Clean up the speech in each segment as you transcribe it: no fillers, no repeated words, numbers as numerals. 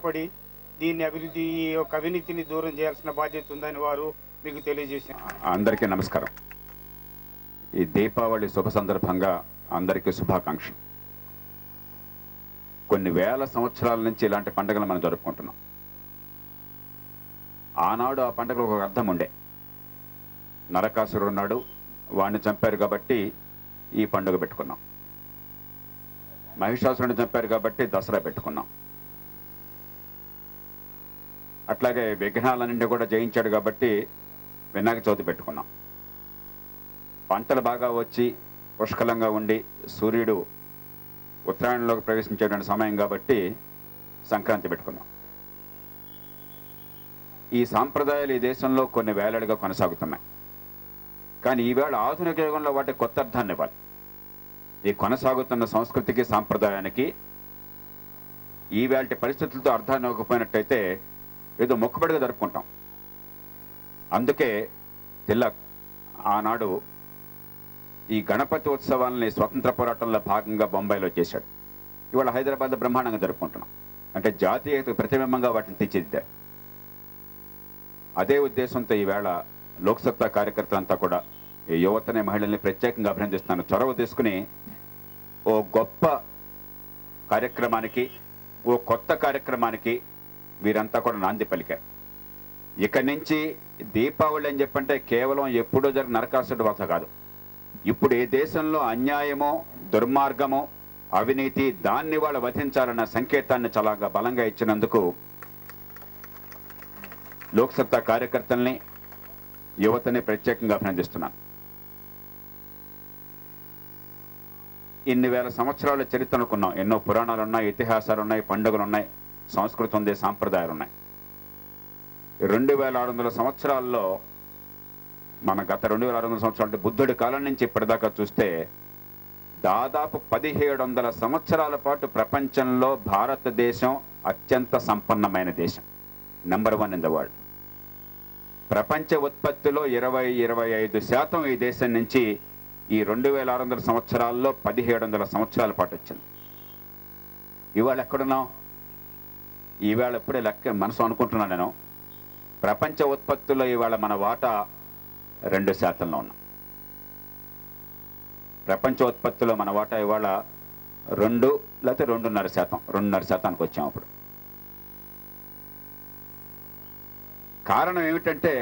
స్థిరపడి దీన్ని అభివృద్ధి ఈ యొక్క అవినీతిని దూరం చేయాల్సిన బాధ్యత ఉందని వారు మీకు తెలియజేశారు. అందరికీ నమస్కారం. ఈ దీపావళి శుభ సందర్భంగా అందరికీ శుభాకాంక్షలు. కొన్ని వేల సంవత్సరాల నుంచి ఇలాంటి పండుగలు మనం జరుపుకుంటున్నాం. ఆనాడు ఆ పండుగలకు ఒక అర్థం ఉండే. నరకాసురుడు ఉన్నాడు, వాడిని చంపారు కాబట్టి ఈ పండుగ పెట్టుకున్నాం. మహిషాసురుడిని చంపారు కాబట్టి దసరా పెట్టుకున్నాం. అట్లాగే విఘ్నాలన్నింటినీ కూడా జయించాడు కాబట్టి వినాయక చవితి పెట్టుకున్నాం. పంటలు బాగా వచ్చి పుష్కలంగా ఉండి సూర్యుడు ఉత్తరాయణంలోకి ప్రవేశించేటువంటి సమయం కాబట్టి సంక్రాంతి పెట్టుకున్నాం. ఈ సాంప్రదాయాలు ఈ దేశంలో కొన్ని వేలాడుగా కొనసాగుతున్నాయి. కానీ ఈవేళ ఆధునిక యుగంలో వాటి కొత్త అర్థాన్ని ఇవ్వాలి. ఈ కొనసాగుతున్న సంస్కృతికి సాంప్రదాయానికి ఈవేళ పరిస్థితులతో అర్థాన్ని ఇవ్వకపోయినట్టయితే ఏదో మొక్కుబడిగా జరుపుకుంటాం. అందుకే తిలక్ ఆనాడు ఈ గణపతి ఉత్సవాలని స్వతంత్ర పోరాటంలో భాగంగా బొంబాయిలో చేశాడు. ఇవాళ హైదరాబాద్లో బ్రహ్మాండంగా జరుపుకుంటున్నాం. అంటే జాతీయత ప్రతిబింబంగా వాటిని తీర్చిదిద్దారు. అదే ఉద్దేశంతో ఈవేళ లోక్సత్తా కార్యకర్తలంతా కూడా ఈ యువతని మహిళల్ని ప్రత్యేకంగా అభినందిస్తున్నాను. చొరవ తీసుకుని ఓ గొప్ప కార్యక్రమానికి, ఓ కొత్త కార్యక్రమానికి వీరంతా కూడా నాంది పలికారు. ఇక నుంచి దీపావళి అని చెప్పంటే కేవలం ఎప్పుడో జరిగిన నరకాసురుడి వధ కాదు. ఇప్పుడు ఏ దేశంలో అన్యాయమో దుర్మార్గమో అవినీతి దాన్ని వాళ్ళు వధించాలన్న సంకేతాన్ని చాలా బలంగా ఇచ్చినందుకు లోక్సత్తా కార్యకర్తల్ని యువతని ప్రత్యేకంగా అభినందిస్తున్నాను. ఇన్ని వేల సంవత్సరాల చరిత్ర అనుకున్నాం. ఎన్నో పురాణాలు ఉన్నాయి, ఇతిహాసాలు ఉన్నాయి, పండుగలు ఉన్నాయి, సంస్కృతి ఉంది, సాంప్రదాయాలు ఉన్నాయి. 2600 సంవత్సరాల్లో మన గత 2600 సంవత్సరాలు అంటే బుద్ధుడి కాలం నుంచి ఇప్పటిదాకా చూస్తే దాదాపు 1700 సంవత్సరాల పాటు ప్రపంచంలో భారతదేశం అత్యంత సంపన్నమైన దేశం, నెంబర్ 1 ఇన్ ద వరల్డ్. ప్రపంచ ఉత్పత్తిలో 20-25% ఈ దేశం నుంచి ఈ 2600 సంవత్సరాల్లో 1700 సంవత్సరాల పాటు వచ్చింది. ఇవాళ ఎక్కడున్నాం? ఈవేళ ఎప్పుడే లెక్క మనసు అనుకుంటున్నాను నేను, ప్రపంచ ఉత్పత్తుల్లో ఇవాళ మన వాటా 2% ఉన్నాం. ప్రపంచ ఉత్పత్తిలో మన వాటా ఇవాళ 2 లేకపోతే 2.5% వచ్చాం. అప్పుడు కారణం ఏమిటంటే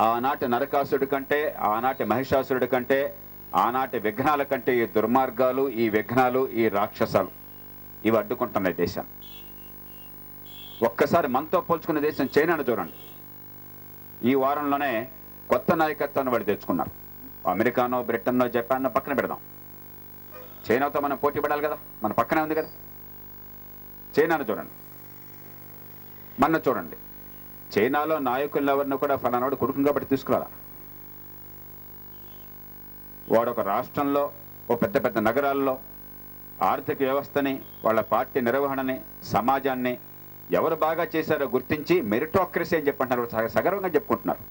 ఆనాటి నరకాసురుడి కంటే, ఆనాటి మహిషాసురుడి కంటే, ఆనాటి విఘ్నాల కంటే ఈ దుర్మార్గాలు, ఈ విఘ్నాలు, ఈ రాక్షసాలు ఇవి అడ్డుకుంటున్నాయి దేశాన్ని. ఒక్కసారి మనతో పోల్చుకున్న దేశం చైనాను చూడండి. ఈ వారంలోనే కొత్త నాయకత్వాన్ని వాళ్ళు తెచ్చుకున్నారు. అమెరికానో బ్రిటన్నో జపాన్నో పక్కన పెడదాం, చైనాతో మనం పోటీ పడాలి కదా, మన పక్కనే ఉంది కదా. చైనాను చూడండి, మన చూడండి. చైనాలో నాయకులను ఎవరిని కూడా ఫలానాడు కొడుకుని కాబట్టి తీసుకురాలా. వాడు ఒక రాష్ట్రంలో, ఓ పెద్ద పెద్ద నగరాల్లో ఆర్థిక వ్యవస్థని, వాళ్ళ పార్టీ నిర్వహణని, సమాజాన్ని ఎవరు బాగా చేశారో గుర్తించి మెరిటోక్రసీ అని చెప్పంటున్నారు, సగర్వంగా చెప్పుకుంటున్నారు.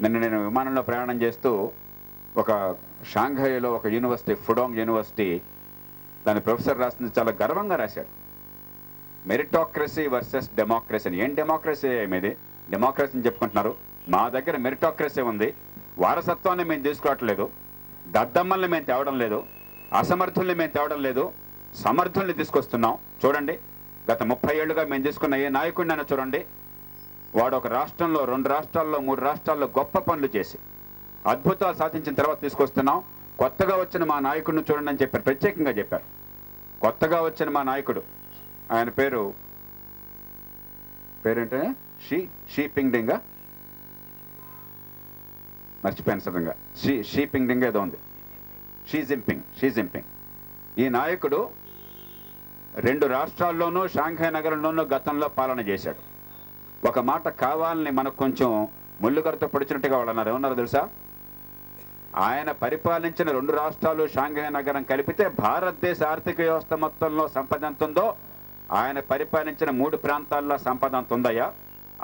నేను విమానంలో ప్రయాణం చేస్తూ ఒక షాంఘైలో ఒక యూనివర్సిటీ, ఫుడాంగ్ యూనివర్సిటీ, దాని ప్రొఫెసర్ రాసింది చాలా గర్వంగా రాశాడు. మెరిటోక్రసీ వర్సెస్ డెమోక్రసీ అని. ఏం డెమోక్రసీ ఏమిది? డెమోక్రసీ అని చెప్పుకుంటున్నారు. మా దగ్గర మెరిటోక్రసీ ఉంది. వారసత్వాన్ని మేము తీసుకోవట్లేదు, దద్దమ్మల్ని మేము తేవడం లేదు, అసమర్థుల్ని మేము తేవడం లేదు, సమర్థుల్ని తీసుకొస్తున్నాం. చూడండి, గత 30 ఏళ్లుగా మేము తీసుకున్న ఏ నాయకుడినైనా చూడండి, వాడు ఒక రాష్ట్రంలో, 2 రాష్ట్రాల్లో, 3 రాష్ట్రాల్లో గొప్ప పనులు చేసి అద్భుతాలు సాధించిన తర్వాత తీసుకొస్తున్నాం. కొత్తగా వచ్చిన మా నాయకుడిని చూడండి అని చెప్పారు, ప్రత్యేకంగా చెప్పారు. కొత్తగా వచ్చిన మా నాయకుడు, ఆయన పేరేంటే షీ పింగ్డింగా, మర్చిపోయాను సడన్గా. షీ పింగ్డింగ్ ఏదో ఉంది, షీ జింపింగ్. ఈ నాయకుడు 2 రాష్ట్రాల్లోనూ, షాంఘై నగరంలోనూ గతంలో పాలన చేశాడు. ఒక మాట కావాలని మనకు కొంచెం ముళ్ళుగరతో పొడిచినట్టుగా వాళ్ళు అన్నారు. ఏమన్నారు తెలుసా? ఆయన పరిపాలించిన 2 రాష్ట్రాలు, షాంఘై నగరం కలిపితే భారతదేశ ఆర్థిక వ్యవస్థ మొత్తంలో సంపద ఎంత ఉందో ఆయన పరిపాలించిన 3 ప్రాంతాల్లో సంపద అంత ఉందయ్యా.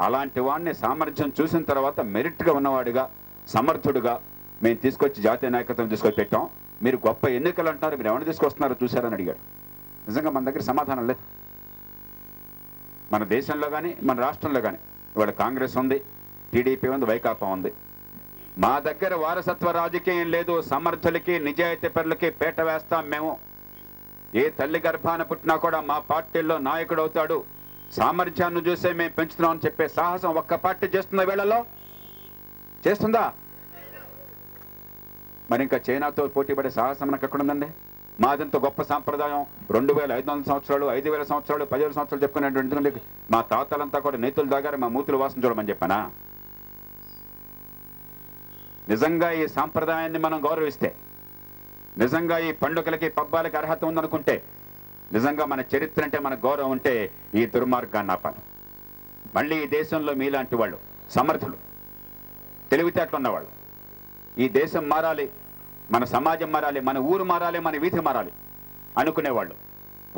అలాంటి వాడిని సామర్థ్యం చూసిన తర్వాత మెరిట్గా ఉన్నవాడిగా, సమర్థుడుగా మేము తీసుకొచ్చి జాతీయ నాయకత్వం తీసుకొచ్చి పెట్టాం. మీరు గొప్ప ఎన్నికలు అంటున్నారు, మీరు ఎవరిని తీసుకొస్తున్నారో చూశారని అడిగాడు. నిజంగా మన దగ్గర సమాధానం లేదు. మన దేశంలో కానీ మన రాష్ట్రంలో కానీ ఇవాళ కాంగ్రెస్ ఉంది, టీడీపీ ఉంది, వైకాపా ఉంది. మా దగ్గర వారసత్వ రాజకీయం లేదు. సమర్థులకి నిజాయితీ పరులకి పీట వేస్తాం మేము. ఏ తల్లి గర్భాన పుట్టినా కూడా మా పార్టీల్లో నాయకుడు అవుతాడు, సామర్థ్యాన్ని చూసే మేము పెంచుతున్నాం అని చెప్పే సాహసం ఒక్క పార్టీ చేస్తున్న వేళలో చేస్తుందా? మరి ఇంకా చైనాతో పోటీ పడే సాహసం మనకు ఎక్కడుందండి? మాదంత గొప్ప సాంప్రదాయం 2500 సంవత్సరాలు, 5000 సంవత్సరాలు, 10,000 సంవత్సరాలు చెప్పుకునేటువంటి మా తాతలంతా కూడా నేతులు దాగారు, మా మూతులు వాసన చూడమని చెప్పానా? నిజంగా ఈ సాంప్రదాయాన్ని మనం గౌరవిస్తే, నిజంగా ఈ పండుగలకి పబ్బాలకి అర్హత ఉందనుకుంటే, నిజంగా మన చరిత్ర అంటే మన గౌరవం ఉంటే ఈ దుర్మార్గాన్ని ఆపాలి. మళ్ళీ ఈ దేశంలో మీలాంటి వాళ్ళు సమర్థులు, తెలివితేటలు ఉన్నవాళ్ళు, ఈ దేశం మారాలి, మన సమాజం మారాలి, మన ఊరు మారాలి, మన వీధి మారాలి అనుకునేవాళ్ళు,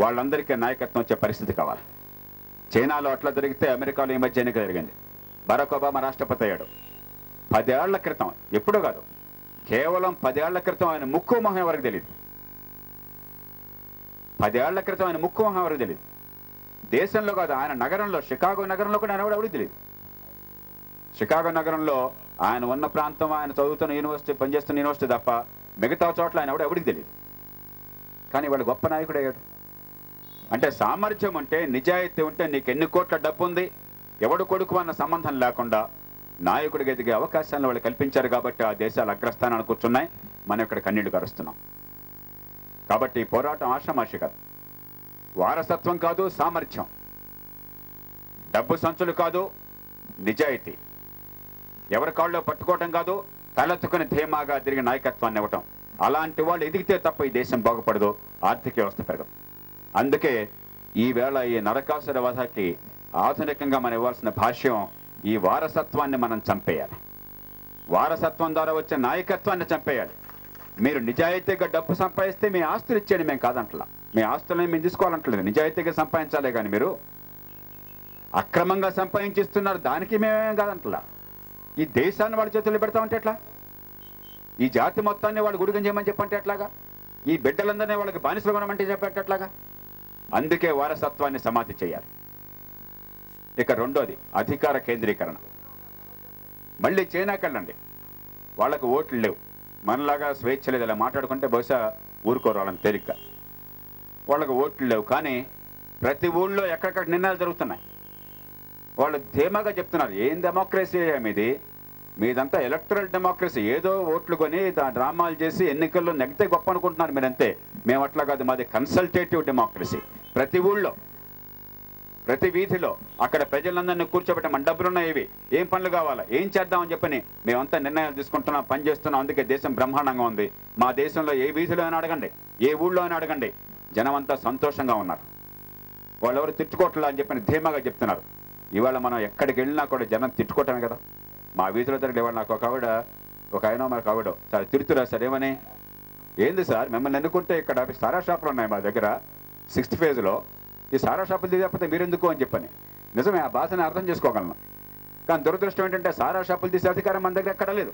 వాళ్ళందరికీ నాయకత్వం వచ్చే పరిస్థితి కావాలి. చైనాలో అట్లా జరిగితే అమెరికాలో ఈ మధ్య ఎన్నిక జరిగింది. బరాక్ ఒబామా రాష్ట్రపతి అయ్యాడు. 10 ఏళ్ల క్రితం, ఎప్పుడో కాదు, కేవలం 10 ఏళ్ల క్రితం ఆయన ముక్కు మొహం ఎవరికి తెలియదు. 10 ఏళ్ల క్రితం ఆయన ముక్కు మొహం ఎవరికి తెలియదు. దేశంలో కాదు, ఆయన నగరంలో, షికాగో నగరంలో కూడా ఆయన ఎవరికి తెలియదు. షికాగో నగరంలో ఆయన ఉన్న ప్రాంతం, ఆయన చదువుతున్న యూనివర్సిటీ, పనిచేస్తున్న యూనివర్సిటీ తప్ప మిగతా చోట్ల ఆయన ఎవరికి తెలియదు. కానీ వాడు గొప్ప నాయకుడు అయ్యాడు. అంటే సామర్థ్యం ఉంటే, నిజాయితీ ఉంటే, నీకు ఎన్ని కోట్ల డబ్బు ఉంది, ఎవడు కొడుకు అన్న సంబంధం లేకుండా నాయకుడికి ఎదిగే అవకాశాలను వాళ్ళు కల్పించారు. కాబట్టి ఆ దేశాలు అగ్రస్థానాన్ని కూర్చున్నాయి, మనం ఇక్కడ కన్నీళ్లు కరుస్తున్నాం. కాబట్టి ఈ పోరాటం ఆషామాషి కాదు, వారసత్వం కాదు, సామర్థ్యం, డబ్బు సంచులు కాదు, నిజాయితీ, ఎవరి కాళ్ళలో పట్టుకోవటం కాదు, తలెత్తుకుని ధీమాగా తిరిగి నాయకత్వాన్ని ఇవ్వటం. అలాంటి వాళ్ళు ఎదిగితే తప్ప ఈ దేశం బాగుపడదు, ఆర్థిక వ్యవస్థ పెరగదు. అందుకే ఈవేళ ఈ నరకాసుర వధకి ఆధునికంగా మనం ఇవ్వాల్సిన భాష్యం, ఈ వారసత్వాన్ని మనం చంపేయాలి. వారసత్వం ద్వారా వచ్చే నాయకత్వాన్ని చంపేయాలి. మీరు నిజాయితీగా డబ్బు సంపాదిస్తే మీ ఆస్తులు ఇచ్చేయండి, మేము కాదంటలా. మీ ఆస్తులని మేము తీసుకోవాలంటలేదు, నిజాయితీగా సంపాదించాలే కానీ మీరు అక్రమంగా సంపాదించిస్తున్నారు, దానికి మేమేం కాదంటలా. ఈ దేశాన్ని వాళ్ళ చేతుల్లో పెడతామంటే ఎట్లా? ఈ జాతి మొత్తాన్ని వాళ్ళు గుడిగం చేయమని చెప్పంటే ఎట్లాగా? ఈ బిడ్డలందరినీ వాళ్ళకి బానిసలు కొనమంటే చెప్పంటే ఎట్లాగా? అందుకే వారసత్వాన్ని సమాధి చేయాలి. ఇక రెండోది అధికార కేంద్రీకరణ. మళ్ళీ చైనాకి వెళ్ళండి, వాళ్ళకు ఓట్లు లేవు, మనలాగా స్వేచ్ఛ లేదు. ఇలా మాట్లాడుకుంటే బహుశా ఊరుకోరు వాళ్ళని తేలిగ్గా. వాళ్ళకు ఓట్లు లేవు, కానీ ప్రతి ఊళ్ళో ఎక్కడెక్కడ నిర్ణయాలు జరుగుతున్నాయి. వాళ్ళు ధీమాగా చెప్తున్నారు, ఏం డెమోక్రసీ మీది, మీదంతా ఎలక్టరల్ డెమోక్రసీ, ఏదో ఓట్లు కొని డ్రామాలు చేసి ఎన్నికల్లో నెగ్గితే గొప్ప అనుకుంటున్నారు మీరంతే. మేము అట్లా కాదు, మాది కన్సల్టేటివ్ డెమోక్రసీ. ప్రతి ఊళ్ళో, ప్రతి వీధిలో అక్కడ ప్రజలందరినీ కూర్చోబెట్టి మన డబ్బులున్నాయి, ఇవి ఏం పనులు కావాలా, ఏం చేద్దామని చెప్పని మేమంతా నిర్ణయాలు తీసుకుంటున్నాం, పని చేస్తున్నాం. అందుకే దేశం బ్రహ్మాండంగా ఉంది. మా దేశంలో ఏ వీధిలో అయినా అడగండి, ఏ ఊళ్ళో అయినా అడగండి, జనం అంతా సంతోషంగా ఉన్నారు. వాళ్ళెవరు తిట్టుకోవట్లా అని చెప్పని ధీమాగా చెప్తున్నారు. ఇవాళ మనం ఎక్కడికి వెళ్ళినా కూడా జనం తిట్టుకోవటమే కదా. మా వీధిలో జరిగే ఇవాళ నాకు ఒక ఆయన మనకు ఆవిడ చాలా తిరుతురా సార్, ఏమని, ఏంది సార్ మిమ్మల్ని ఎన్నుకుంటే ఇక్కడ సారా షాపులు ఉన్నాయి మా దగ్గర 6th ఫేజ్లో, ఈ సారా షాపులు తీసేకపోతే మీరెందుకు అని చెప్పని. నిజమే, ఆ భాషని అర్థం చేసుకోగలను. కానీ దురదృష్టం ఏంటంటే సారా షాపులు తీసే అధికారం మన దగ్గర ఎక్కడ లేదు,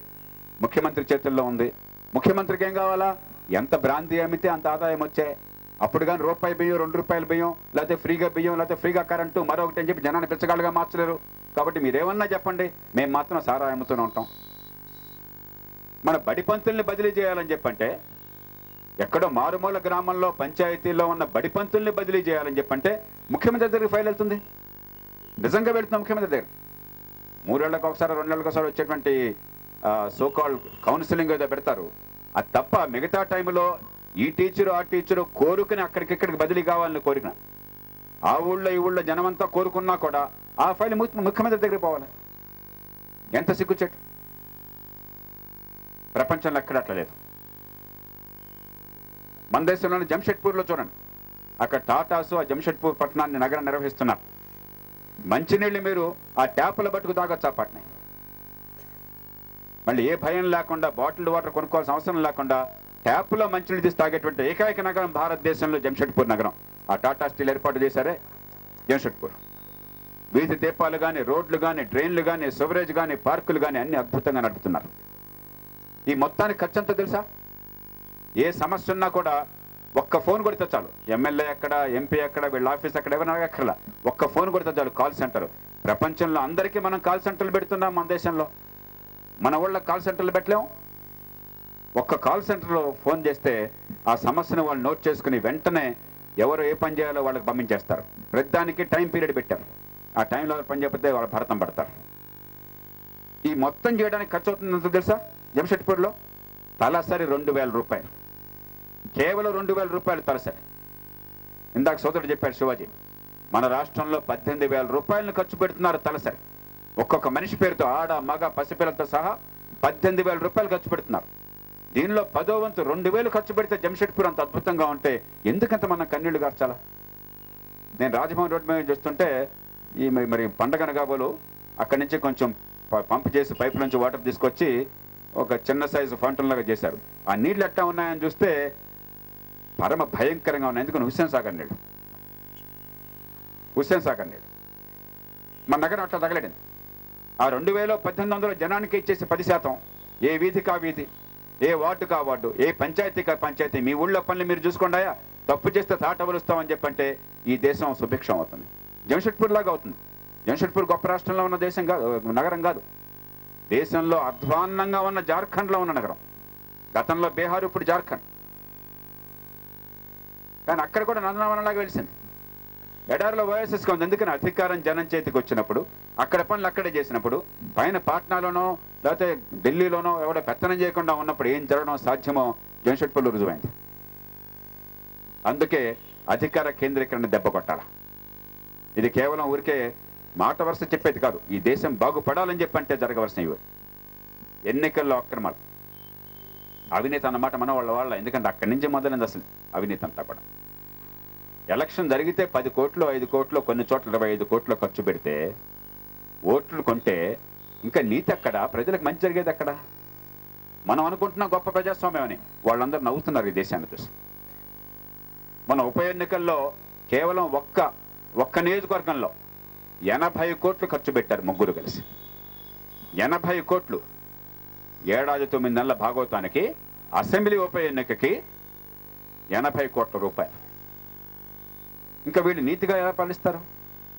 ముఖ్యమంత్రి చేతుల్లో ఉంది. ముఖ్యమంత్రికి ఏం కావాలా, ఎంత బ్రాంతి అమ్మితే అంత ఆదాయం వచ్చే. అప్పుడు కానీ రూపాయి బియ్యం, 2 రూపాయల బియ్యం, లేకపోతే ఫ్రీగా బియ్యం, లేకపోతే ఫ్రీగా కరెంటు, మరొకటి అని చెప్పి జనాన్ని పిచ్చగాళ్ళుగా మార్చలేరు. కాబట్టి మీరేమన్నా చెప్పండి, మేము మాత్రం సారా అమ్ముతూనే ఉంటాం. మన బడి పంతుల్ని బదిలీ చేయాలని చెప్పంటే, ఎక్కడో మారుమూల గ్రామంలో పంచాయతీలో ఉన్న బడి పంతుల్ని బదిలీ చేయాలని చెప్పంటే ముఖ్యమంత్రి దగ్గరికి ఫైల్ వెళ్తుంది. నిజంగా వెళ్తున్నాం ముఖ్యమంత్రి దగ్గర. 3 ఏళ్లకు ఒకసారి, 2 ఏళ్ళకి ఒకసారి వచ్చేటువంటి సోకాల్ కౌన్సిలింగ్ ఏదో పెడతారు. అది తప్ప మిగతా టైంలో ఈ టీచరు, ఆ టీచరు కోరుకుని అక్కడికిక్కడికి బదిలీ కావాలని కోరిన, ఆ ఊళ్ళో ఈ ఊళ్ళో జనమంతా కోరుకున్నా కూడా ఆ ఫైల్ ముఖ్యమంత్రి దగ్గరికి పోవాలి. ఎంత సిగ్గుచెట్టు. ప్రపంచంలో ఎక్కడ అట్లా లేదు. మన దేశంలోని జంషెడ్పూర్లో చూడండి, అక్కడ టాటాసు ఆ జంషెడ్పూర్ పట్టణాన్ని నగరం నిర్వహిస్తున్నారు. మంచినీళ్ళు మీరు ఆ ట్యాపుల బట్టుకు తాగొచ్చు ఆ పట్టణం. మళ్ళీ ఏ భయం లేకుండా బాటిల్డ్ వాటర్ కొనుక్కోవాల్సిన అవసరం లేకుండా ట్యాప్లో మంచినీళ్ళు తీసి తాగేటువంటి ఏకైక నగరం భారతదేశంలో జంషెడ్పూర్ నగరం. ఆ టాటా స్టీల్ ఏర్పాటు చేశారే జంషెడ్పూర్. వీధి దీపాలు కానీ, రోడ్లు కానీ, డ్రైన్లు కానీ, సివరేజ్ కానీ, పార్కులు కానీ అన్ని అద్భుతంగా నడుపుతున్నారు. ఈ మొత్తానికి ఖర్చు ఎంతో తెలుసా? ఏ సమస్య ఉన్నా కూడా ఒక్క ఫోన్ కొడితే చాలు, ఎమ్మెల్యే ఎక్కడ, ఎంపీ ఎక్కడ, వీళ్ళ ఆఫీస్ ఎక్కడ, ఎవరైనా ఎక్కడలా ఒక్క ఫోన్ కొడితే చాలు కాల్ సెంటర్. ప్రపంచంలో అందరికీ మనం కాల్ సెంటర్లు పెడుతున్నాం. మన దేశంలో మన వాళ్ళకి కాల్ సెంటర్లు పెట్టలేము. ఒక్క కాల్ సెంటర్లో ఫోన్ చేస్తే ఆ సమస్యను వాళ్ళు నోట్ చేసుకుని వెంటనే ఎవరు ఏ పని చేయాలో వాళ్ళకి పంపించేస్తారు. ప్రతిదానికి టైం పీరియడ్ పెట్టారు. ఆ టైంలో పని చేయకపోతే వాళ్ళు భరతం పడతారు. ఈ మొత్తం చేయడానికి ఖర్చు అవుతుందంత తెలుసా? జంషెడ్పూర్లో తలసరి 2,000 రూపాయలు, కేవలం 2,000 రూపాయలు తలసరి. ఇందాక సోదరుడు చెప్పాడు శివాజీ, మన రాష్ట్రంలో 18,000 రూపాయలను ఖర్చు పెడుతున్నారు తలసరి. ఒక్కొక్క మనిషి పేరుతో ఆడ మగ పసిపిల్లలతో సహా 18,000 రూపాయలు ఖర్చు పెడుతున్నారు. దీనిలో 10వ వంతు 2,000 ఖర్చు పెడితే జంషెడ్పూర్ అంత అద్భుతంగా ఉంటే ఎందుకంత మనం కన్నీళ్లు గార్చాలా? నేను రాజభవన్ రోడ్డు మీద చూస్తుంటే ఈ మరి పండగ కాబోలు అక్కడి నుంచి కొంచెం పంప్ చేసి పైపు నుంచి వాటర్ తీసుకొచ్చి ఒక చిన్న సైజు ఫౌంటైన్ లాగా చేశారు. ఆ నీళ్ళు ఎట్లా ఉన్నాయని చూస్తే పరమ భయంకరంగా ఉన్నాయి. ఎందుకని హుస్సేన్ సాగర్ నీళ్ళు, హుస్సేన్ సాగర్ నీళ్ళు మన నగరం అట్లా తగలడింది. ఆ 2,000 జనానికి ఇచ్చేసి 10%, ఏ వీధికా వీధి, ఏ వార్డుకా వార్డు, ఏ పంచాయతీకా పంచాయతీ, మీ ఊళ్ళో పనులు మీరు చూసుకోండాయా, తప్పు చేస్తే తాటవలుస్తామని చెప్పంటే ఈ దేశం సుభిక్షం అవుతుంది. జంషెడ్పూర్ లాగా అవుతుంది. జంషెడ్పూర్ గొప్ప రాష్ట్రంలో ఉన్న దేశం కాదు, నగరం కాదు. దేశంలో అధ్వాన్నంగా ఉన్న జార్ఖండ్లో ఉన్న నగరం. గతంలో బీహార్, ఇప్పుడు జార్ఖండ్. కానీ అక్కడ కూడా నందనవనంలాగా వెలిసింది. ఎడారిలో ఓఎస్ఎస్గా ఉంది. ఎందుకని అధికారం జనం చేతికి వచ్చినప్పుడు అక్కడ పనులు అక్కడే చేసినప్పుడు, పైన పాట్నాలోనో లేకపోతే ఢిల్లీలోనో ఎవడో పెత్తనం చేయకుండా ఉన్నప్పుడు ఏం జరగడం సాధ్యమో జంషెడ్పూర్లో రుజువైంది. అందుకే అధికార కేంద్రీకరణ దెబ్బ కొట్టాల. ఇది కేవలం ఊరికే మాట వరుస చెప్పేది కాదు. ఈ దేశం బాగుపడాలని చెప్పంటే జరగవలసిన ఇవి ఎన్నికల్లో అక్రమాలు, అవినీతి అన్నమాట మన వాళ్ళ. ఎందుకంటే అక్కడి నుంచి మొదలైంది అసలు అవినీతి అంతా కూడా. ఎలక్షన్ జరిగితే 10 కోట్లు 5 కోట్లు, కొన్ని చోట్ల 25 కోట్లు ఖర్చు పెడితే ఓట్లు కొంటే ఇంకా నీతి అక్కడ, ప్రజలకు మంచి జరిగేది అక్కడ. మనం అనుకుంటున్నాం గొప్ప ప్రజాస్వామ్యం అని, వాళ్ళందరూ నవ్వుతున్నారు ఈ దేశాన్ని చూసి. మన ఉప ఎన్నికల్లో కేవలం ఒక్క నియోజకవర్గంలో 80 కోట్లు ఖర్చు పెట్టారు ముగ్గురు కలిసి. 80 కోట్లు. ఏడాది 9 నెలల భాగవతానికి, అసెంబ్లీ ఉప ఎన్నికకి 80 కోట్ల రూపాయలు. ఇంకా వీళ్ళు నీతిగా ఎలా పాలిస్తారు?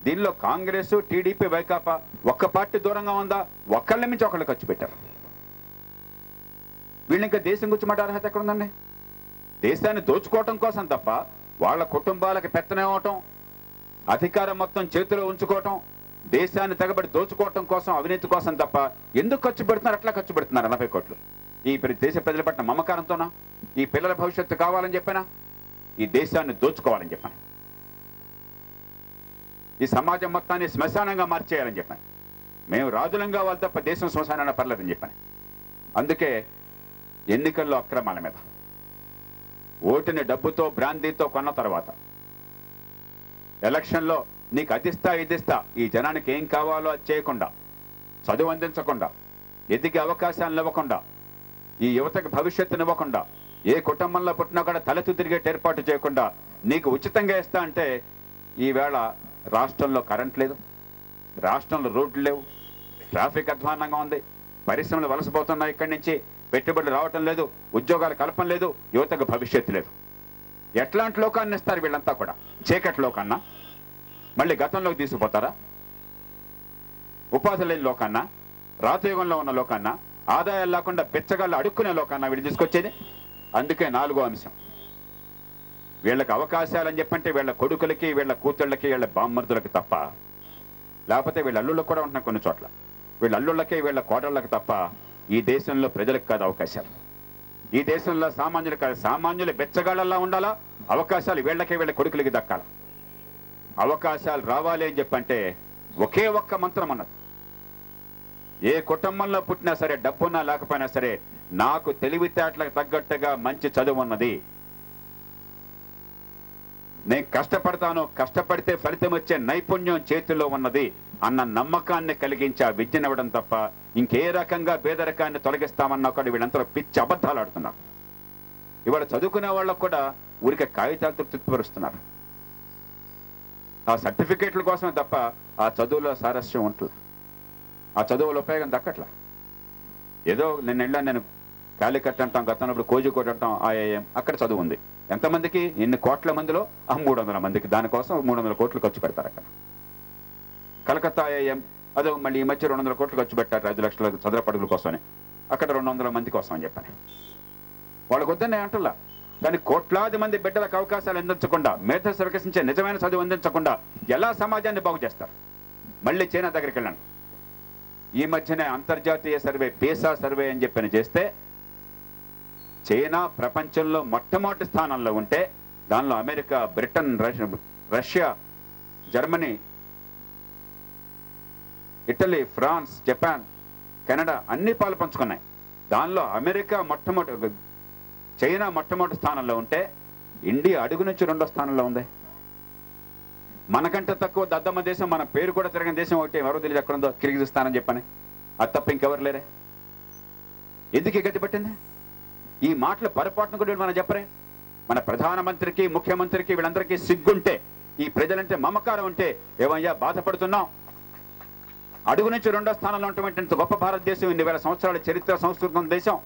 దీనిలో కాంగ్రెస్, టీడీపీ, వైకాపా ఒక్క పార్టీ దూరంగా ఉందా? ఒకళ్ళ మించి ఒకళ్ళు ఖర్చు పెట్టారు. వీళ్ళు ఇంకా దేశం గురించి మాట అర్హత ఎక్కడ ఉందండి? దేశాన్ని దోచుకోవటం కోసం తప్ప వాళ్ళ కుటుంబాలకి పెత్తనం ఇవ్వటం, అధికారం మొత్తం చేతిలో ఉంచుకోవటం, దేశాన్ని తెగబడి దోచుకోవటం కోసం, అవినీతి కోసం తప్ప ఎందుకు ఖర్చు పెడుతున్నారు? అట్లా ఖర్చు పెడుతున్నారు 80 కోట్లు. ఈ దేశ ప్రజల పట్ల మమకారంతోనా? ఈ పిల్లల భవిష్యత్తు కావాలని చెప్పినా? ఈ దేశాన్ని దోచుకోవాలని చెప్పాను. ఈ సమాజం మొత్తాన్ని శ్మశానంగా మార్చేయాలని చెప్పాను. మేము రాజులం కావాలి తప్ప దేశం శ్మశానాన్ని పర్లేదని చెప్పాను. అందుకే ఎన్నికల్లో అక్రమాల మీద, ఓటుని డబ్బుతో బ్రాందీతో కొన్న తర్వాత, ఎలక్షన్లో నీకు అదిస్తా ఇదిస్తా, ఈ జనానికి ఏం కావాలో అది చేయకుండా, చదువు అందించకుండా, ఎదిగే అవకాశాలను ఇవ్వకుండా, ఈ యువతకు భవిష్యత్తుని ఇవ్వకుండా, ఏ కుటుంబంలో పుట్టినా కూడా తలెత్తు తిరిగేట ఏర్పాటు చేయకుండా నీకు ఉచితంగా ఇస్తా అంటే, ఈవేళ రాష్ట్రంలో కరెంట్ లేదు, రాష్ట్రంలో రోడ్లు లేవు, ట్రాఫిక్ అధ్వానంగా ఉంది, పరిశ్రమలు వలసపోతున్నాయి, ఇక్కడి నుంచి పెట్టుబడులు రావటం లేదు, ఉద్యోగాల కల్పన లేదు, యువతకు భవిష్యత్తు లేదు. ఎట్లాంటి లోకాన్ని ఇస్తారు వీళ్ళంతా కూడా? చీకటి లోకన్నా, మళ్ళీ గతంలోకి తీసుకుపోతారా? ఉపాధి లేని లోకన్నా, రాతయుగంలో ఉన్న లోకన్నా, ఆదాయాలు లేకుండా బెచ్చగాళ్ళు అడుక్కునే లోకన్నా వీళ్ళు తీసుకొచ్చేది. అందుకే 4వ అంశం, వీళ్ళకి అవకాశాలని చెప్పంటే వీళ్ళ కొడుకులకి, వీళ్ళ కూతుళ్ళకి, వీళ్ళ బామ్మర్దులకి తప్ప, లేకపోతే వీళ్ళ అల్లుళ్ళకి కూడా ఉంటున్నాయి కొన్ని చోట్ల, వీళ్ళ అల్లుళ్ళకి, వీళ్ళ కోడళ్ళకి తప్ప ఈ దేశంలో ప్రజలకు కాదు అవకాశాలు. ఈ దేశంలో సామాన్యులు కాదు, సామాన్యులు బెచ్చగాళ్ళలా ఉండాలా, అవకాశాలు వీళ్ళకి, వీళ్ళ కొడుకులకి దక్కాలి. అవకాశాలు రావాలి అని చెప్పంటే ఒకే ఒక్క మంత్రం అన్నది. ఏ కుటుంబంలో పుట్టినా సరే, డబ్బున్నా లేకపోయినా సరే, నాకు తెలివితేటలకు తగ్గట్టుగా మంచి చదువు ఉన్నది, నేను కష్టపడతాను, కష్టపడితే ఫలితం వచ్చే నైపుణ్యం చేతిలో ఉన్నది అన్న నమ్మకాన్ని కలిగించి ఆ విద్యనివ్వడం తప్ప ఇంకే రకంగా పేదరికాన్ని తొలగిస్తామన్నా కూడా వీళ్ళంతా పిచ్చి అబద్ధాలు ఆడుతున్నారు. ఇవాళ చదువుకునే వాళ్ళకు కూడా ఊరికే కాగితాలతో తృప్తిపరుస్తున్నారు. ఆ సర్టిఫికేట్ల కోసమే తప్ప ఆ చదువులో సారస్యం ఉంటుంది, ఆ చదువుల ఉపయోగం దక్కట్లా. ఏదో నేను కాలికట్ అంటాం, గతంలో కోజికోట అంటాం, ఐఐఎం, అక్కడ చదువు ఉంది. ఎంతమందికి? ఎన్ని కోట్ల మందిలో 300 మందికి. దానికోసం 300 కోట్లు ఖర్చు పెడతారు అక్కడ. కలకత్తా ఐఐఎం అదో మళ్ళీ ఈ మధ్య 200 కోట్లు ఖర్చు పెట్టారు 5 లక్షల చదరపు అడుగుల కోసమని, అక్కడ 200 మంది కోసం అని చెప్పని. వాళ్ళకు వద్దని అంటున్నా, కానీ కోట్లాది మంది బిడ్డలకు అవకాశాలు అందించకుండా, మేధస్సు వికసించే నిజమైన చదువు అందించకుండా ఎలా సమాజాన్ని బాగు చేస్తారు? మళ్ళీ చైనా దగ్గరికి వెళ్ళండి. ఈ మధ్యనే అంతర్జాతీయ సర్వే, పేసా సర్వే అని చెప్పని చేస్తే చైనా ప్రపంచంలో మొట్టమొదటి స్థానంలో ఉంటే దానిలో America, Britain, Russia, Germany, Italy, France, Japan, Canada అన్ని పాలు పంచుకున్నాయి. దానిలో అమెరికా చైనా మొట్టమొదటి స్థానంలో ఉంటే ఇండియా అడుగు నుంచి 2వ స్థానంలో ఉంది. మనకంటే తక్కువ దద్దమ్మ దేశం, మన పేరు కూడా తిరగని దేశం ఒకటి ఎవరో తెలియదు ఎక్కడ ఉందో, కిర్గిజిస్తాన్ అని చెప్పని. అది తప్ప ఇంకెవరు లేరే. ఎందుకు గతి పట్టింది? ఈ మాటలు పొరపాటును కూడా మనం చెప్పరే. మన ప్రధానమంత్రికి, ముఖ్యమంత్రికి వీళ్ళందరికీ సిగ్గుంటే, ఈ ప్రజలంటే మమకారం ఉంటే, ఏమయ్యా బాధపడుతున్నాం? అడుగు నుంచి 2వ స్థానంలో ఉన్నటువంటి గొప్ప భారతదేశం, 2000 సంవత్సరాల చరిత్ర, సంస్కృతం దేశం.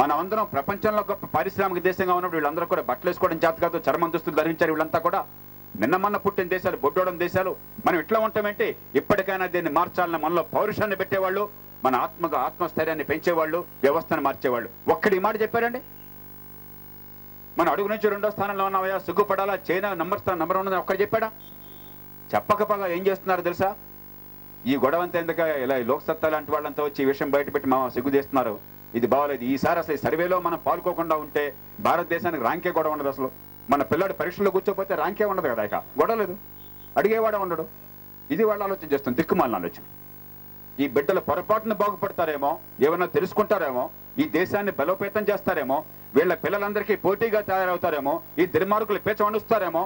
మనం అందరం ప్రపంచంలో గొప్ప పారిశ్రామిక దేశంగా ఉన్నప్పుడు వీళ్ళందరూ కూడా బట్టలు వేసుకోవడం చేత కాదు, చర్మం దుస్తులు ధరించారు. వీళ్ళంతా కూడా నిన్న మొన్న పుట్టిన దేశాలు, బొడ్డోడం దేశాలు. మనం ఇట్లా ఉంటామేంటి? ఇప్పటికైనా దీన్ని మార్చాలని మనలో పౌరుషాన్ని పెట్టేవాళ్ళు, మన ఆత్మస్థైర్యాన్ని పెంచేవాళ్ళు, వ్యవస్థను మార్చేవాళ్ళు ఒక్కడి మాట చెప్పారండి. మనం అడుగు నుంచి 2వ స్థానంలో ఉన్నామయ్యా, సిగ్గుపడాలా, చైనా నంబర్ 1 ఒక్కడు చెప్పాడా? చెప్పకపోగా ఏం చేస్తున్నారు తెలుసా? ఈ గొడవంతా ఎందుక ఇలా లోక్సత్తా లాంటి వాళ్ళంతా వచ్చి ఈ విషయం బయటపెట్టి మా సిగ్గు చేస్తున్నారు. ఇది బాగోలేదు. ఈసారి అసలు సర్వేలో మనం పాల్గొకుండా ఉంటే భారతదేశానికి ర్యాంకే గొడవ ఉండదు. అసలు మన పిల్లాడు పరీక్షలో కూర్చోపోతే ర్యాంకే ఉండదు కదా, ఇక గొడవ లేదు, అడిగేవాడే ఉండడు. ఇది వాళ్ళు ఆలోచన చేస్తుంది, దిక్కుమాలిన ఆలోచన. ఈ బిడ్డలు పొరపాటును బాగుపడతారేమో, ఏమన్నా తెలుసుకుంటారేమో, ఈ దేశాన్ని బలోపేతం చేస్తారేమో, వీళ్ళ పిల్లలందరికీ పోటీగా తయారవుతారేమో, ఈ దుర్మార్గులు పేచ వండుస్తారేమో,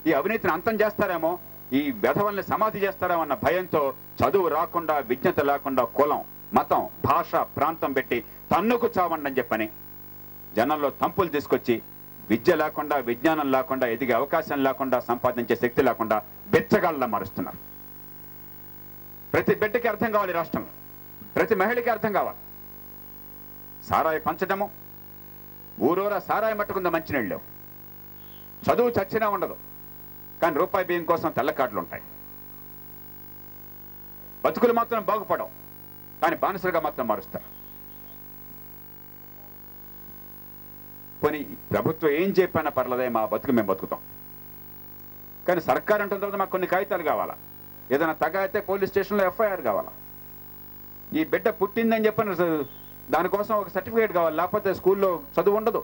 ఈ అవినీతిని అంతం చేస్తారేమో, ఈ వెధవల్ని సమాధి చేస్తారేమో అన్న భయంతో చదువు రాకుండా, విజ్ఞత లేకుండా కులం, మతం, భాష, ప్రాంతం పెట్టి తన్నుకు చావండి అని చెప్పని జనంలో తంపులు తీసుకొచ్చి విద్య లేకుండా, విజ్ఞానం లేకుండా, ఎదిగే అవకాశం లేకుండా, సంపాదించే శక్తి లేకుండా బెచ్చగాళ్ళ మారుస్తున్నారు. ప్రతి బిడ్డకి అర్థం కావాలి, రాష్ట్రంలో ప్రతి మహిళకి అర్థం కావాలి. సారాయి పంచడము, ఊరూరా సారాయి మట్టుకుందా మంచినీళ్ళు. చదువు చచ్చినా ఉండదు, కానీ రూపాయి బియ్యం కోసం తెల్లకాట్లు ఉంటాయి. బతుకులు మాత్రం బాగుపడవు, కానీ బానిసలుగా మాత్రం మారుస్తారు. పోనీ ప్రభుత్వం ఏం చెప్పినా పర్లేదే, మా బతుకు మేము బతుకుతాం. కానీ సర్కార్ అంటున్న తర్వాత మాకు కొన్ని కాగితాలు కావాలా, ఏదైనా తగ అయితే పోలీస్ స్టేషన్లో ఎఫ్ఐఆర్ కావాలా, ఈ బిడ్డ పుట్టిందని చెప్పని దానికోసం ఒక సర్టిఫికేట్ కావాలి, లేకపోతే స్కూల్లో చదువు ఉండదు,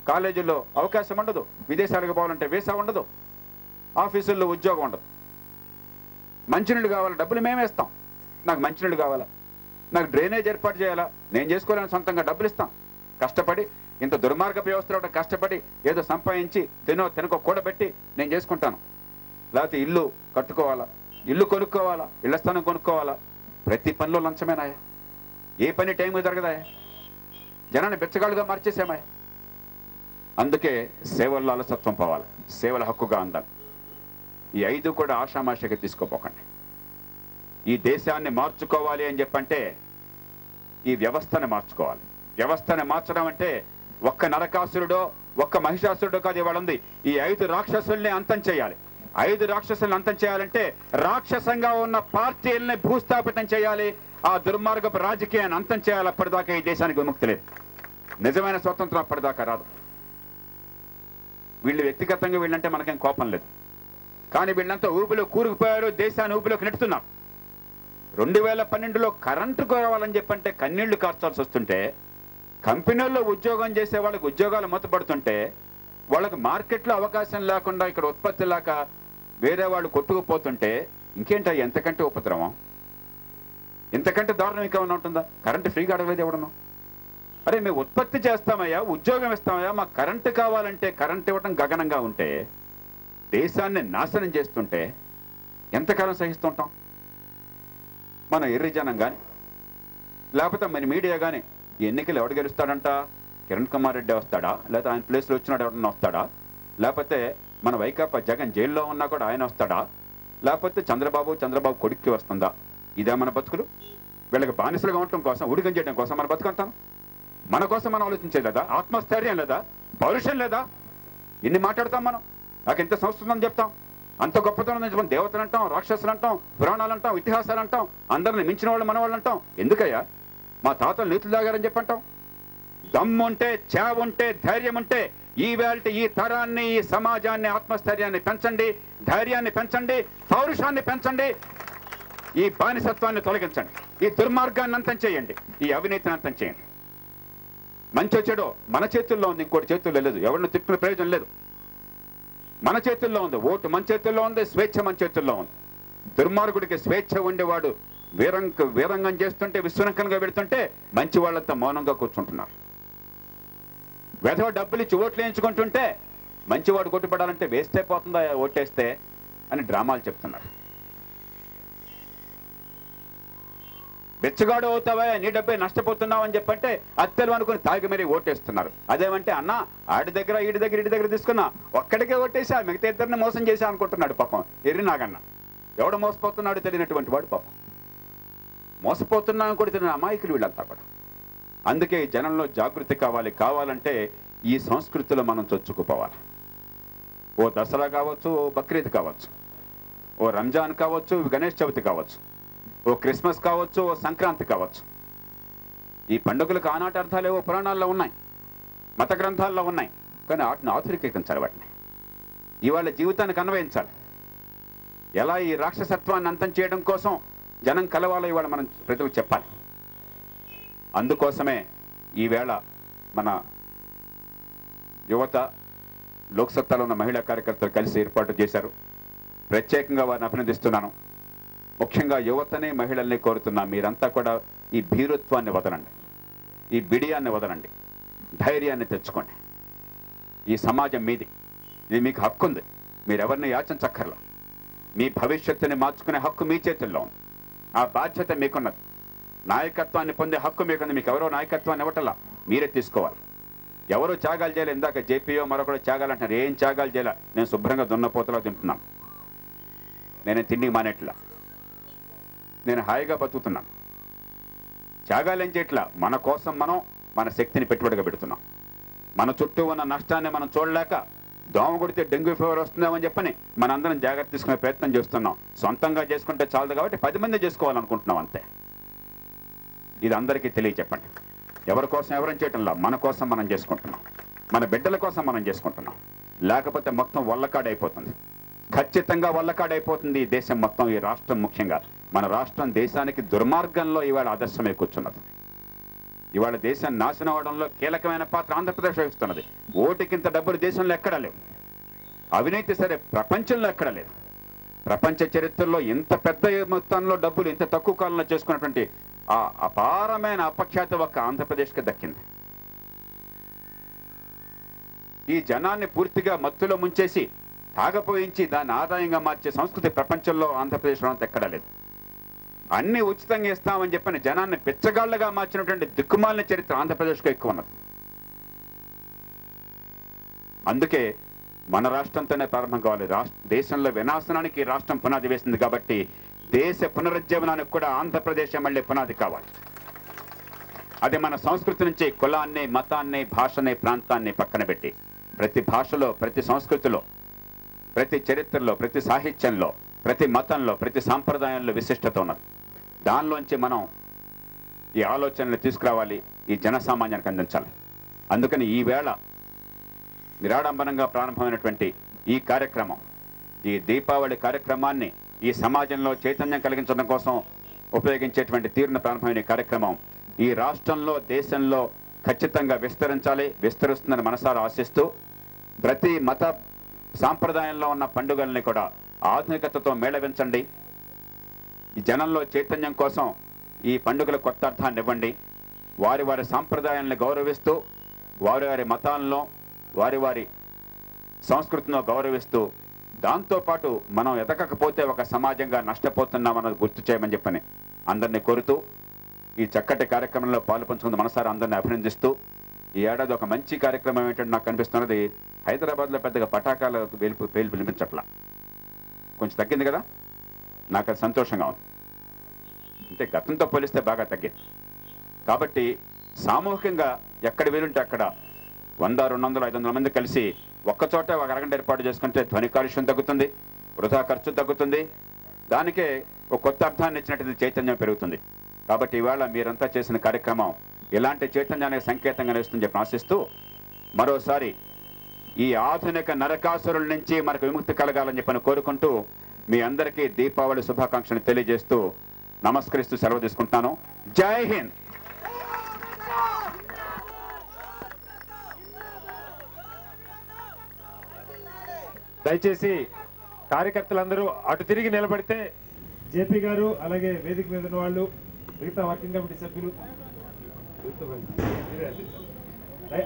కాలేజీల్లో అవకాశం ఉండదు, విదేశాలకు పోవాలంటే వీసా ఉండదు, ఆఫీసుల్లో ఉద్యోగం ఉండదు. మంచినీళ్ళు కావాలి, డబ్బులు మేమేస్తాం. నాకు మంచినీళ్ళు కావాలా, నాకు డ్రైనేజ్ ఏర్పాటు చేయాలా, నేను చేసుకోవాలని సొంతంగా డబ్బులు ఇస్తాం. కష్టపడి ఇంత దుర్మార్గ వ్యవస్థలో కష్టపడి ఏదో సంపాదించి తినకో కూడబెట్టి నేను చేసుకుంటాను. లేకపోతే ఇల్లు కట్టుకోవాలా, ఇల్లు కొనుక్కోవాలా, ఇళ్ల స్థానం కొనుక్కోవాలా, ప్రతి పనిలో లంచమేనాయా? ఏ పని టైంకి జరగదాయా? జనాన్ని బెచ్చగాళ్ళుగా మార్చేసామాయా? అందుకే సేవల్లో అలసత్వం పోవాలి, సేవల హక్కుగా అందాలి. ఈ 5 కూడా ఆషామాషిగా తీసుకోపోకండి. ఈ దేశాన్ని మార్చుకోవాలి అని చెప్పంటే ఈ వ్యవస్థను మార్చుకోవాలి. వ్యవస్థను మార్చడం అంటే ఒక్క నరకాసురుడో, ఒక్క మహిషాసురుడో కాదు ఇవాళ ఉంది. ఈ 5 రాక్షసుల్ని అంతం చేయాలి. 5 రాక్షసుల్ని అంతం చేయాలంటే రాక్షసంగా ఉన్న పార్టీల్ని భూస్థాపితం చేయాలి. ఆ దుర్మార్గపు రాజకీయాన్ని అంతం చేయాలి. అప్పటిదాకా ఈ దేశానికి విముక్తి లేదు. నిజమైన స్వతంత్రం అప్పటిదాకా రాదు. వీళ్ళు వ్యక్తిగతంగా వీళ్ళంటే మనకేం కోపం లేదు, కానీ వీళ్ళంతా ఊపిలో కూరుకుపోయారు, దేశాన్ని ఊపిలోకి నెట్టుతున్నారు. 2012లో కరెంటు కావాలని చెప్పంటే కన్నీళ్లు కార్చాల్సి వస్తుంటే, కంపెనీల్లో ఉద్యోగం చేసే వాళ్ళకి ఉద్యోగాలు మూతపడుతుంటే, వాళ్ళకి మార్కెట్లో అవకాశం లేకుండా ఇక్కడ ఉత్పత్తి లేక వేరే వాళ్ళు కొట్టుకుపోతుంటే ఇంకేంటో ఎంతకంటే ఉపద్రవం, ఇంతకంటే దారుణం ఇంకేమన్నా ఉంటుందా? కరెంటు ఫ్రీగా అడగలేదు ఎవడన్నా. అరే మేము ఉత్పత్తి చేస్తామయ్యా, ఉద్యోగం ఇస్తామయ్యా, మాకు కరెంటు కావాలంటే కరెంటు ఇవ్వడం గగనంగా ఉంటే, దేశాన్ని నాశనం చేస్తుంటే ఎంతకాలం సహిస్తుంటాం? మన ఎర్రి జనం కానీ, లేకపోతే మన మీడియా కానీ, ఈ ఎన్నికలు ఎవడు గెలుస్తాడంట? కిరణ్ కుమార్ రెడ్డి వస్తాడా, లేకపోతే ఆయన ప్లేస్లో వచ్చినాడు ఎవడన్నా వస్తాడా, లేకపోతే మన వైకాపా జగన్ జైల్లో ఉన్నా కూడా ఆయన వస్తాడా, లేకపోతే చంద్రబాబు కొడుక్కి వస్తుందా? ఇదే మన బతుకులు? వీళ్ళకి బానిసలుగా ఉండటం కోసం, ఉడిగం చేయడం కోసం మన బతుకంతాం. మన కోసం మనం ఆలోచించలేదా? ఆత్మస్థైర్యం లేదా? పౌరుషం లేదా? ఎన్ని మాట్లాడతాం మనం? నాకు ఎంత సంస్కృతం చెప్తాం, అంత గొప్పతనం నుంచి మనం దేవతలు అంటాం, రాక్షసులు అంటాం, పురాణాలు అంటాం, ఇతిహాసాలు అంటాం, అందరిని మించిన వాళ్ళు మనవాళ్ళు అంటాం. ఎందుకయ్యా మా తాతలు నీతులు తాగారని చెప్పంటాం? దమ్ముంటే, చావుంటే, ధైర్యం ఉంటే ఈ తరాన్ని, ఈ సమాజాన్ని, ఆత్మస్థైర్యాన్ని పెంచండి, ధైర్యాన్ని పెంచండి, పౌరుషాన్ని పెంచండి, ఈ బానిసత్వాన్ని తొలగించండి, ఈ దుర్మార్గాన్ని అంతం చేయండి, ఈ అవినీతిని అంతం చేయండి. మంచి చెడో మన చేతుల్లో ఉంది, ఇంకోటి చేతుల్లో లేదు. ఎవరిని తిప్పుకునే ప్రయోజనం లేదు. మన చేతుల్లో ఉంది. ఓటు మన చేతుల్లో ఉంది, స్వేచ్ఛ మన చేతుల్లో ఉంది. దుర్మార్గుడికి స్వేచ్ఛ ఉండేవాడు వీరంగం చేస్తుంటే, విశ్వరంకంగా పెడుతుంటే మంచి వాళ్ళంతా మౌనంగా కూర్చుంటున్నారు. వెధవ డబ్బులు ఇచ్చి ఓట్లు వేయించుకుంటుంటే మంచివాడు కొట్టుపడాలంటే వేస్తే పోతుందా ఓటేస్తే అని డ్రామాలు చెప్తున్నారు. బెచ్చగాడు అవుతావా, నీ డబ్బే నష్టపోతున్నావు అని చెప్పంటే అత్తలు అనుకుని తాగి మరీ ఓటేస్తున్నారు. అదేమంటే అన్న ఆడి దగ్గర ఈడి దగ్గర తీసుకున్నా ఒక్కడికే ఓటేసా, మిగతా ఇద్దరిని మోసం చేశా అనుకుంటున్నాడు పాపం ఎర్రి నాగన్న. ఎవడు మోసపోతున్నాడు తెలియనటువంటి వాడు పాపం. మోసపోతున్నాను కూడా తెలియని అమాయకులు వీళ్ళంతా కూడా. అందుకే ఈ జనంలో జాగృతి కావాలంటే ఈ సంస్కృతిలో మనం చొచ్చుకుపోవాలి. ఓ దసరా కావచ్చు, ఓ బక్రీద్ కావచ్చు, ఓ రంజాన్ కావచ్చు, గణేష్ చవితి కావచ్చు, ఓ క్రిస్మస్ కావచ్చు, ఓ సంక్రాంతి కావచ్చు. ఈ పండుగలకు ఆనాటి అర్థాలు ఏవో పురాణాల్లో ఉన్నాయి, మత గ్రంథాల్లో ఉన్నాయి. కానీ వాటిని ఆధునికీకరించాలి, వాటిని ఇవాళ జీవితానికి అన్వయించాలి. ఎలా ఈ రాక్షసత్వాన్ని అంతం చేయడం కోసం జనం కలవాలో ఇవాళ మనం ప్రజలకు చెప్పాలి. అందుకోసమే ఈవేళ మన యువత, లోక్సత్తాలో ఉన్న మహిళా కార్యకర్తలు కలిసి ఏర్పాటు చేశారు. ప్రత్యేకంగా వారిని అభినందిస్తున్నాను. ముఖ్యంగా యువతని, మహిళల్ని కోరుతున్నా, మీరంతా కూడా ఈ భీరుత్వాన్ని వదలండి, ఈ బిడియాన్ని వదలండి, ధైర్యాన్ని తెచ్చుకోండి. ఈ సమాజం మీది, ఇది మీకు హక్కు ఉంది. మీరెవరిని యాచించక్కర్లా. మీ భవిష్యత్తుని మార్చుకునే హక్కు మీ చేతుల్లో ఉంది. ఆ బాధ్యత మీకున్నది. నాయకత్వాన్ని పొందే హక్కు మీకుంది. మీకు ఎవరో నాయకత్వాన్ని ఇవ్వటల్లా, మీరే తీసుకోవాలి. ఎవరో త్యాగాలు చేయాలి. ఇందాక జేపీఓ మరొకరు త్యాగాలు అంటున్నారు. ఏం త్యాగాలు చేయాల? నేను శుభ్రంగా దున్నపోతలో తింటున్నాను, నేను తిండి మానేట్లా, నేను హాయిగా బతుకుతున్నాను. త్యాగాలు ఏం చేయట్లా. మన కోసం మనం మన శక్తిని పెట్టుబడిగా పెడుతున్నాం. మన చుట్టూ ఉన్న నష్టాన్ని మనం చూడలేక దోమ కొడితే డెంగ్యూ ఫీవర్ వస్తుందేమని చెప్పని మనందరం జాగ్రత్త తీసుకునే ప్రయత్నం చేస్తున్నాం. సొంతంగా చేసుకుంటే చాలదు కాబట్టి 10 మంది చేసుకోవాలనుకుంటున్నాం అంతే. ఇది అందరికీ తెలియచెప్పండి. ఎవరి కోసం ఎవరం చేయటంలా, మన కోసం మనం చేసుకుంటున్నాం, మన బిడ్డల కోసం మనం చేసుకుంటున్నాం. లేకపోతే మొత్తం వల్లకాడైపోతుంది, ఖచ్చితంగా వల్లకాడైపోతుంది ఈ దేశం మొత్తం. ఈ రాష్ట్రం ముఖ్యంగా మన రాష్ట్రం దేశానికి దుర్మార్గంలో ఇవాళ ఆదర్శమై కూర్చున్నది. ఇవాళ దేశం నాశనం అవడంలో కీలకమైన పాత్ర ఆంధ్రప్రదేశ్ వహిస్తున్నది. ఓటుకింత డబ్బులు దేశంలో ఎక్కడా లేవు. అవినీతి సరే ప్రపంచంలో ఎక్కడా లేదు. ప్రపంచ చరిత్రలో ఇంత పెద్ద మొత్తంలో డబ్బులు ఇంత తక్కువ కాలంలో చేసుకున్నటువంటి ఆ అపారమైన అపఖ్యాతి ఒక్క ఆంధ్రప్రదేశ్కి దక్కింది. ఈ జనాన్ని పూర్తిగా మత్తులో ముంచేసి తాగపోయించి దాన్ని ఆదాయంగా మార్చే సంస్కృతి ప్రపంచంలో ఆంధ్రప్రదేశ్లో అంత ఎక్కడా లేదు. అన్ని ఉచితంగా ఇస్తామని చెప్పిన జనాన్ని పిచ్చగాళ్లుగా మార్చినటువంటి దిక్కుమాలిన చరిత్ర ఆంధ్రప్రదేశ్కు ఎక్కువ ఉన్నది. అందుకే మన రాష్ట్రంతోనే ప్రారంభం కావాలి. దేశంలో వినాశనానికి రాష్ట్రం పునాది వేసింది కాబట్టి దేశ పునరుజ్జీవనానికి కూడా ఆంధ్రప్రదేశ్ మళ్ళీ పునాది కావాలి. అది మన సంస్కృతి నుంచి కులాన్ని, మతాన్ని, భాషని, ప్రాంతాన్ని పక్కన పెట్టి ప్రతి భాషలో, ప్రతి సంస్కృతిలో, ప్రతి చరిత్రలో, ప్రతి సాహిత్యంలో, ప్రతి మతంలో, ప్రతి సాంప్రదాయంలో విశిష్టత ఉన్నది. దానిలోంచి మనం ఈ ఆలోచనలు తీసుకురావాలి, ఈ జనసామాన్యానికి అందించాలి. అందుకని ఈవేళ నిరాడంబరంగా ప్రారంభమైనటువంటి ఈ కార్యక్రమం, ఈ దీపావళి కార్యక్రమాన్ని ఈ సమాజంలో చైతన్యం కలిగించడం కోసం ఉపయోగించేటువంటి తీరున ప్రారంభమైన కార్యక్రమం ఈ రాష్ట్రంలో, దేశంలో ఖచ్చితంగా విస్తరించాలి. విస్తరిస్తుందని మనసారా ఆశిస్తూ ప్రతి మత సాంప్రదాయంలో ఉన్న పండుగల్ని కూడా ఆధునికతతో మేళవించండి. ఈ జనంలో చైతన్యం కోసం ఈ పండుగల కొత్త అర్థాన్ని ఇవ్వండి. వారి వారి సాంప్రదాయాలను గౌరవిస్తూ, వారి వారి మతాలను, వారి వారి సంస్కృతిని గౌరవిస్తూ, దాంతోపాటు మనం ఎదగకపోతే ఒక సమాజంగా నష్టపోతున్నామన్నది గుర్తు చేయమని చెప్పని అందరినీ కోరుతూ ఈ చక్కటి కార్యక్రమంలో పాలుపంచుకున్న మనసారా అందరినీ అభినందిస్తూ, ఈ ఏడాది ఒక మంచి కార్యక్రమం ఏంటంటే నాకు కనిపిస్తున్నది, హైదరాబాద్లో పెద్దగా పటాకాల పేలు వినిపించట్లా, కొంచెం తగ్గింది కదా. నాకు అది సంతోషంగా ఉంది. అంటే గతంతో పోలిస్తే బాగా తగ్గింది. కాబట్టి సామూహికంగా ఎక్కడ వీలుంటే అక్కడ 100, 200, 500 మంది కలిసి ఒక్కచోట ఒక అరగంట ఏర్పాటు చేసుకుంటే ధ్వని కాలుష్యం తగ్గుతుంది, వృధా ఖర్చు తగ్గుతుంది, దానికే ఒక కొత్త అర్థాన్ని ఇచ్చినటువంటి చైతన్యం పెరుగుతుంది. కాబట్టి ఇవాళ మీరంతా చేసిన కార్యక్రమం ఇలాంటి చైతన్యానికి సంకేతంగా నిలుస్తుందని చెప్పి ఆశిస్తూ మరోసారి ఈ ఆధునిక నరకాసురుల నుంచి మనకు విముక్తి కలగాలని చెప్పని కోరుకుంటూ మీ అందరికీ దీపావళి శుభాకాంక్షలు తెలియజేస్తూ నమస్కరిస్తూ సెలవు తీసుకుంటున్నాను. జై హింద్. దయచేసి కార్యకర్తలందరూ అటు తిరిగి నిలబడితే జేపీ గారు అలాగే వేదిక మీద ఉన్న వాళ్ళు మిగతా వర్కింగ్ కమిటీ సభ్యులు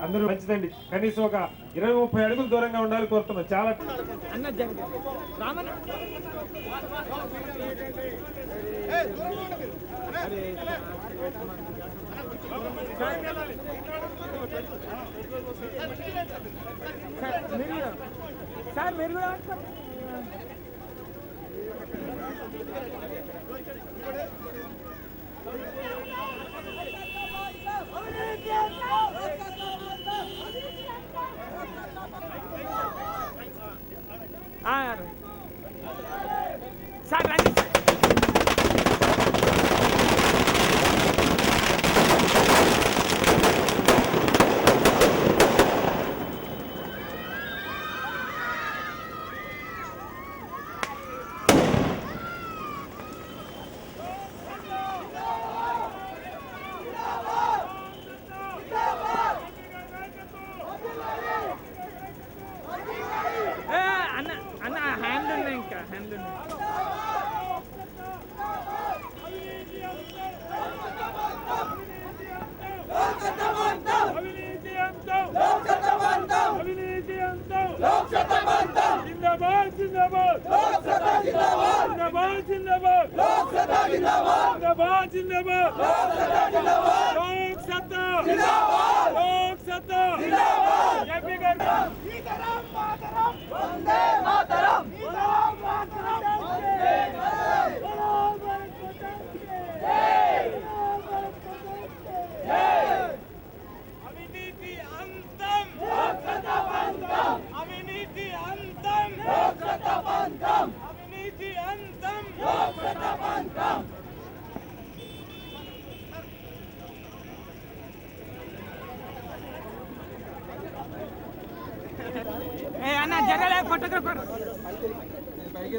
అందరూ మంచిదండి. కనీసం ఒక 20-30 అడుగులు దూరంగా ఉండాలి కోరుతున్నాం. చాలా సార్ మీరు కూడా సార్ రండి. అన్న హ్యాండ్ ఉన్నాయి, ఇంకా హ్యాండ్ ఉన్నాయి. అన్న జరగలే ఫోటోగ్రాఫర్ పైకి